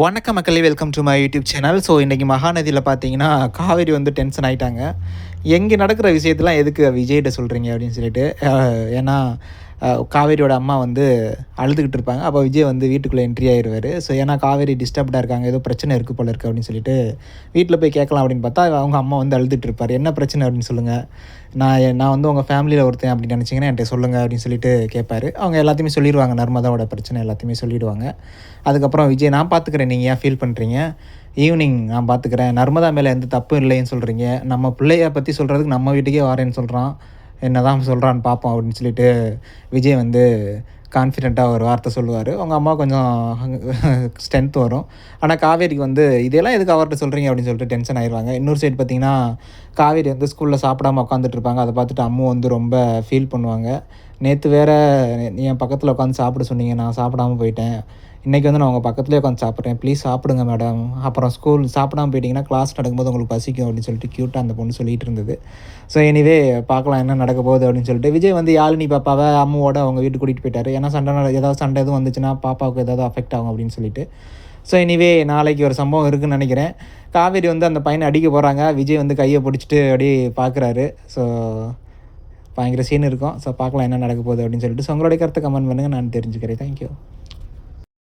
வணக்கம் மக்களே, welcome to my YouTube channel. So இன்றைக்கி மகாநதியில் பார்த்தீங்கன்னா காவேரி வந்து டென்ஷன் ஆகிட்டாங்க. எங்கே நடக்கிற விஷயத்தெலாம் எதுக்கு விஜய்கிட்ட சொல்கிறீங்க அப்படின்னு சொல்லிட்டு. ஏன்னா காவேரியோட அம்மா வந்து அழுதுகிட்டு இருப்பாங்க. அப்போ விஜய் வந்து வீட்டுக்குள்ளே என்ட்ரி ஆயிடுவார். ஸோ ஏன்னா காவேரி டிஸ்டர்ப்டாக இருக்காங்க, ஏதோ பிரச்சனை இருக்குது போல இருக்குது அப்படின்னு சொல்லிட்டு வீட்டில் போய் கேட்கலாம் அப்படின்னு பார்த்தா அவங்க அம்மா வந்து அழுதுட்டு இருப்பார். என்ன பிரச்சனை அப்படின்னு சொல்லுங்கள், நான் வந்து உங்கள் ஃபேமிலியில் ஒருத்தன் அப்படின்னு நினச்சிங்கன்னா என்கிட்ட சொல்லுங்கள் அப்படின்னு சொல்லிட்டு கேட்பாரு. அவங்க எல்லாத்தையுமே சொல்லிடுவாங்க, நர்மதாவோட பிரச்சனை எல்லாத்தையுமே சொல்லிடுவாங்க. அதுக்கப்புறம் விஜய், நான் பார்த்துக்கிறேன், நீங்கள் ஏன் ஃபீல் பண்ணுறீங்க, ஈவினிங் நான் பார்த்துக்கிறேன், நர்மதா மேலே எந்த தப்பும் இல்லைன்னு சொல்கிறீங்க, நம்ம பிள்ளைய பற்றி சொல்கிறதுக்கு நம்ம வீட்டுக்கே வரேன்னு சொல்கிறான், என்ன தான் சொல்கிறான்னு பார்ப்போம் அப்படின்னு சொல்லிட்டு விஜய் வந்து கான்ஃபிடென்ட்டாக ஒரு வார்த்தை சொல்லுவார். அவங்க அம்மா கொஞ்சம் ஸ்ட்ரென்த் வரும். ஆனால் காவேரிக்கு வந்து இதெல்லாம் எதுக்கு அவர்கிட்ட சொல்கிறீங்க அப்படின்னு சொல்லிட்டு டென்ஷன் ஆயிடுவாங்க. இன்னொரு சைடு பார்த்திங்கன்னா காவேரி வந்து ஸ்கூலில் சாப்பிடாமல் உட்காந்துட்டு இருப்பாங்க. அதை பார்த்துட்டு அம்மு வந்து ரொம்ப ஃபீல் பண்ணுவாங்க. நேற்று வேறு என் பக்கத்தில் உட்காந்து சாப்பிட சொன்னீங்க, நான் சாப்பிடாமல் போயிட்டேன், இன்றைக்கி வந்து நான் உங்கள் பக்கத்துலேயே உட்காந்து சாப்பிட்றேன், ப்ளீஸ் சாப்பிடுங்க மேடம், அப்புறம் ஸ்கூல் சாப்பிடாமல் போயிட்டிங்கன்னா கிளாஸ் நடக்கும்போது உங்களுக்கு பசிக்கும் அப்படின்னு சொல்லிட்டு க்யூட்டாக அந்த பொண்ணு சொல்லிகிட்டு இருந்தது. ஸோ எனிவே பார்க்கலாம் என்ன நடக்க போகுது அப்படின்னு சொல்லிட்டு விஜய் வந்து யாழினி பாப்பாவை அம்முவோட அவங்க வீட்டுக்கு கூட்டிகிட்டு போயிட்டார். ஏன்னா ஏதாவது சண்டை எதுவும் வந்துச்சுன்னா பாப்பாவுக்கு ஏதாவது அஃபெக்ட் ஆகும் அப்படின்னு சொல்லிட்டு. ஸோ எனிவே நாளைக்கு ஒரு சம்பவம் இருக்குதுன்னு நினைக்கிறேன். காவேரி வந்து அந்த பையனை அடிக்க போகிறாங்க. விஜய் வந்து கையை பிடிச்சிட்டு அப்படியே பார்க்குறாரு. ஸோ பயங்கர சீன் இருக்கும். ஸோ பார்க்கலாம் என்ன நடக்க போகுது அப்படின்னு சொல்லிட்டு. ஸோ உங்களுடைய கருத்தை கமெண்ட் பண்ணுங்கள், நான் தெரிஞ்சுக்கிறேன். தேங்க்யூ.